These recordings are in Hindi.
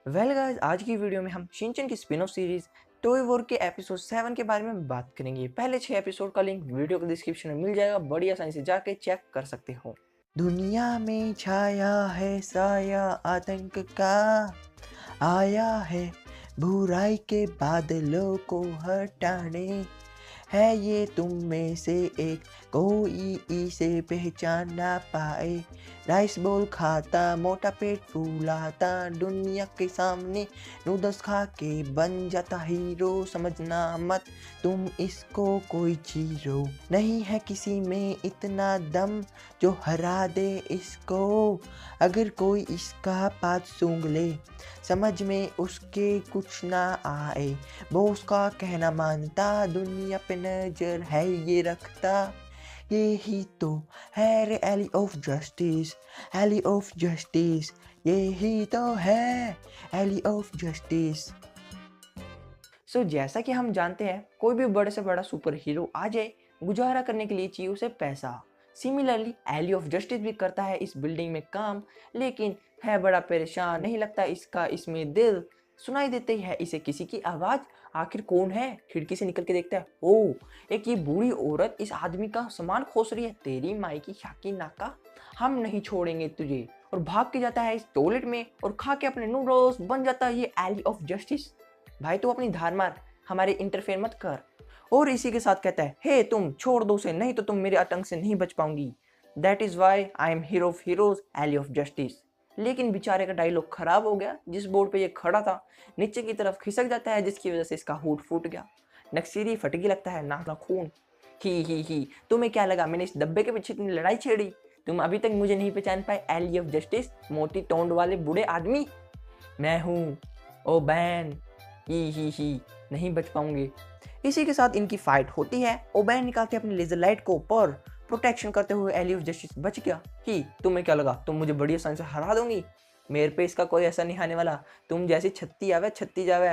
वेल गाइस, आज की वीडियो में हम शिनचैन की spin off series toy war के एपिसोड 7 के बारे में बात करेंगे। पहले 6 एपिसोड का लिंक वीडियो के डिस्क्रिप्शन में मिल जाएगा, बड़ी आसानी से जाके चेक कर सकते हो। दुनिया में छाया है साया आतंक का, आया है बुराई के बादलों को हटाने, है ये तुम में से एक कोई इसे पहचान ना पाए। राइस बॉल खाता मोटा पेट फूलाता, दुनिया के सामने नूडल्स खा के बन जाता हीरो। समझना मत तुम इसको कोई जीरो, नहीं है किसी में इतना दम जो हरा दे इसको। अगर कोई इसका बात सूंघ ले, समझ में उसके कुछ ना आए, वो उसका कहना मानता, दुनिया पे नजर है ये रखता। ये ही तो है rally of justice, rally of justice, ये ही तो है रैली ऑफ जस्टिस। जैसा कि हम जानते हैं, कोई भी बड़े से बड़ा सुपर हीरो आ जाए, गुजारा करने के लिए चाहिए उसे पैसा। सिमिलरली एली ऑफ जस्टिस भी करता है इस बिल्डिंग में काम, लेकिन है बड़ा परेशान, नहीं लगता इसका इसमें दिल। सुनाई देती है इसे किसी की आवाज, आखिर कौन है? खिड़की से निकल के देखता है, ओ एक ये बूढ़ी औरत इस आदमी का सामान खोस रही है। तेरी माई की शाकी नाका, हम नहीं छोड़ेंगे तुझे। और भाग के जाता है इस टॉयलेट में और खा के अपने नूडल्स बन जाता है ये एली ऑफ जस्टिस। भाई तू अपनी धार मार, हमारे इंटरफेयर मत कर। और इसी के साथ कहता है, हे तुम छोड़ दो उसे, नहीं तो तुम मेरे आतंक से नहीं बच पाऊंगी। That is why I am hero of heroes, ally of justice. लेकिन बेचारे का डायलॉग खराब हो गया। जिस बोर्ड पे ये खड़ा था नीचे की तरफ खिसक जाता है, जिसकी वजह से इसका हुड फूट गया, नक्सीरी फटगी लगता है, नाक खून। ही तुम्हें क्या लगा मैंने इस डब्बे के पीछे इतनी लड़ाई छेड़ी? तुम अभी तक मुझे नहीं पहचान पाए, एली ऑफ जस्टिस, मोटी टोंड वाले बूढ़े आदमी। मैं हूँ ओ बैन, ही नहीं बच पाऊंगे। इसी के साथ इनकी फाइट होती है। ओबैन निकालते अपनी लेजर लाइट को, पर प्रोटेक्शन करते हुए एली ऑफ जस्टिस बच गया। कि तुम्हें क्या लगा तुम मुझे बड़ी आसानी से हरा दोगी? मेरे पे इसका कोई असर नहीं आने वाला, तुम जैसी छत्ती जावे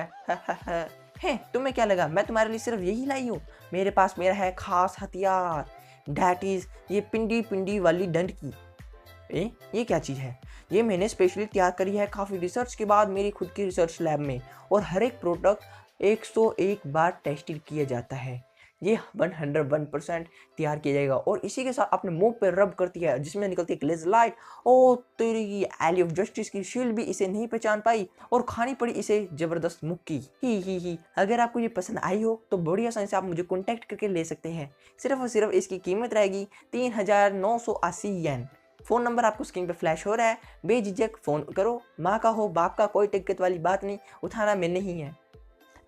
है। तुम्हें क्या लगा मैं तुम्हारे लिए सिर्फ यही लाई हूँ? मेरे पास मेरा है खास हथियार, दैट इज ये पिंडी पिंडी वाली डंड की। ये क्या चीज़ है? ये मैंने स्पेशली तैयार करी है काफ़ी रिसर्च के बाद मेरी खुद की रिसर्च लैब में, और हर एक प्रोडक्ट 101 बार टेस्टेड किया जाता है। ये 101% तैयार किया जाएगा। और इसी के साथ अपने मुंह पे रब करती है, जिसमें निकलती है एक लेजर लाइट। ओ तेरी एली ऑफ जस्टिस की शील्ड भी इसे नहीं पहचान पाई और खानी पड़ी इसे जबरदस्त मुक्की। ही अगर आपको ये पसंद आई हो तो बड़ी आसानी से आप मुझे कॉन्टैक्ट करके ले सकते हैं। सिर्फ और सिर्फ इसकी कीमत रहेगी 3980 येन। फ़ोन नंबर आपको स्क्रीन पे फ्लैश हो रहा है, बेझिझक फ़ोन करो। माँ का हो बाप का, कोई दिक्कत वाली बात नहीं, उठाना मैंने ही है,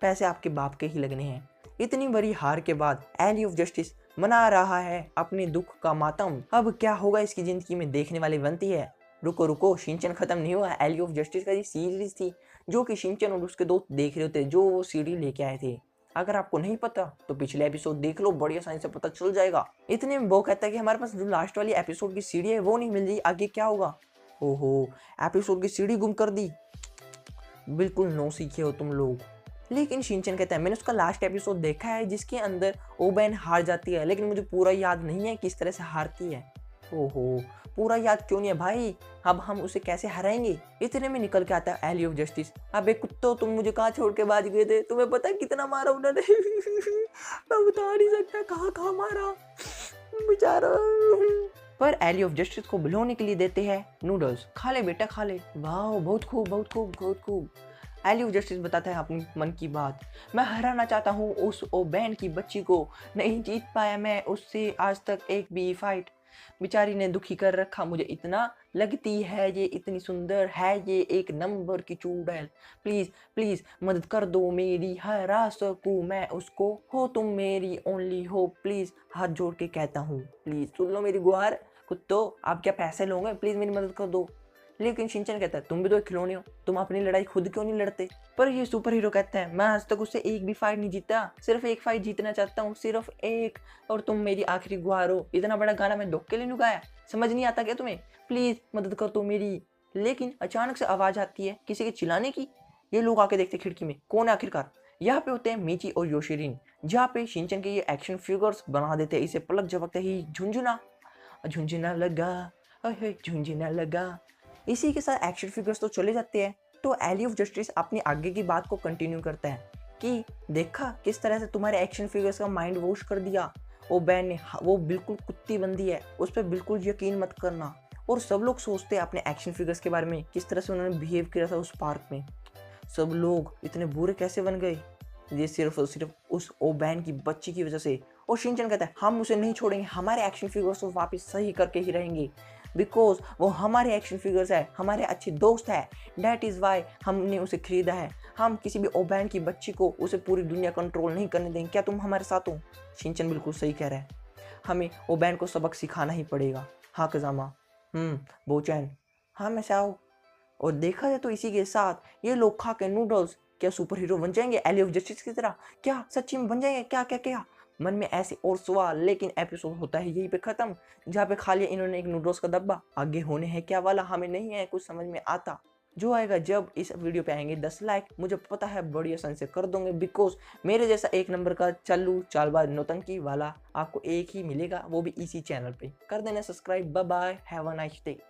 पैसे आपके बाप के ही लगने हैं। इतनी बड़ी हार के बाद एली ऑफ जस्टिस मना रहा है अपने दुख का मातम। अब क्या होगा इसकी ज़िंदगी में देखने वाली बनती है। रुको रुको, शिनचैन ख़त्म नहीं हुआ। एली ऑफ जस्टिस का ये सीरीज़ थी जो कि शिनचैन और उसके दोस्त देख रहे थे, जो वो सीडी लेके आए थे। अगर आपको नहीं पता तो पिछले एपिसोड देख लो, बड़ी आसानी से पता चल जाएगा। इतने में वो कहता है कि हमारे पास जो लास्ट वाली एपिसोड की सीडी है वो नहीं मिल रही, आगे क्या होगा? ओहो, एपिसोड की सीडी गुम कर दी। बिल्कुल नो सीखे हो तुम लोग। लेकिन शिनचैन कहता है, मैंने उसका लास्ट एपिसोड देखा है जिसके अंदर ओबैन हार जाती है, लेकिन मुझे पूरा याद नहीं है किस तरह से हारती है। ओहो, पूरा याद क्यों नहीं है भाई? अब हम उसे कैसे हराएंगे? इतने में निकल के आता है एली ऑफ जस्टिस। अबे कुत्तो, तुम मुझे कहाँ छोड़ के भाग गए थे? तुम्हें पता है कितना मारा उन्होंने? मैं बता नहीं सकता कहाँ कहाँ मारा बेचारा। पर एली ऑफ जस्टिस को बुलाने के लिए देते हैं नूडल्स। खा ले बेटा खा ले। वाह बहुत खूब बहुत खूब बहुत खूब। एली ऑफ जस्टिस बताता है अपनी मन की बात, मैं हराना चाहता हूँ उस ओबैन की बच्ची को, नहीं जीत पाया मैं उससे आज तक एक भी फाइट। बेचारी ने दुखी कर रखा मुझे इतना, लगती है ये इतनी सुंदर है, ये एक नंबर की चूड़ैल। प्लीज़ प्लीज़ मदद कर दो मेरी, हरा सकूँ मैं उसको, हो तुम मेरी ओनली हो, प्लीज़ हाथ जोड़ के कहता हूँ, प्लीज़ सुन लो मेरी गुहार। कुत्तो आप क्या पैसे लोगे? प्लीज़ मेरी मदद कर दो। लेकिन शिनचैन कहता है, तुम भी तो एक खिलौने हो, तुम अपनी लड़ाई खुद क्यों नहीं लड़ते? पर ये सुपर हीरो कहता है, मैं आज तक उससे एक भी फाइट नहीं जीता, सिर्फ एक फाइट जीतना चाहता हूँ, सिर्फ एक, और तुम मेरी आखिरी गुहार हो। इतना बड़ा गाना मैं धोखे लिए गाया, समझ नहीं आता क्या तुम्हें? प्लीज मदद कर दो मेरी। लेकिन अचानक से आवाज आती है किसी के चिल्लाने की। ये लोग आके देखते खिड़की में, कौन है आखिरकार? यहाँ पे होते हैं मीची और योशिरिन, जहाँ पे शिनचैन के ये एक्शन फिगर्स बना देते हैं इसे पलक झपकते ही झुंझुना झुंझुना लगा, झुंझुना लगा। इसी के साथ एक्शन फिगर्स तो चले जाते हैं। तो एली ऑफ जस्टिस अपनी आगे की बात को कंटिन्यू करता है कि देखा किस तरह से तुम्हारे एक्शन फिगर्स का माइंड वॉश कर दिया। वो बैन ने वो बिल्कुल कुत्ती बंदी है, उस पर बिल्कुल यकीन मत करना। और सब लोग सोचते हैं अपने एक्शन फिगर्स के बारे में, किस तरह से उन्होंने बिहेव किया था उस पार्क में। सब लोग इतने बुरे कैसे बन गए, ये सिर्फ और सिर्फ उस ओबैन की बच्ची की वजह से। और शिनचैन कहता है हम उसे नहीं छोड़ेंगे, हमारे एक्शन फिगर्स को वापस सही करके ही रहेंगे, बिकॉज वो हमारे एक्शन फिगर्स है, हमारे अच्छे दोस्त है। दैट इज़ वाई हमने उसे खरीदा है। हम किसी भी ओबैन की बच्ची को उसे पूरी दुनिया कंट्रोल नहीं करने देंगे। क्या तुम हमारे साथ हो? शिनचैन बिल्कुल सही कह रहा है, हमें ओबैन को सबक सिखाना ही पड़ेगा। हाँ कज़ामा, बोचैन, हाँ मैं आओ। और देखा जाए तो इसी के साथ ये लोग खा के नूडल्स क्या सुपर हीरो बन जाएंगे एली ऑफ जस्टिस की तरह? क्या सच्ची में बन जाएंगे? क्या क्या क्या मन में ऐसे और सवाल। लेकिन एपिसोड होता है यहीं पे खत्म, जहाँ पे खा लिया इन्होंने एक नूडल्स का डब्बा। आगे होने है क्या वाला हमें नहीं है कुछ समझ में आता। जो आएगा जब इस वीडियो पे आएंगे 10 लाइक, मुझे पता है बड़ी आसानी से कर दोगे, बिकॉज मेरे जैसा एक नंबर का चालू चालबाज नौटंकी वाला आपको एक ही मिलेगा, वो भी इसी चैनल पे। कर देना subscribe. Bye bye, have a nice day.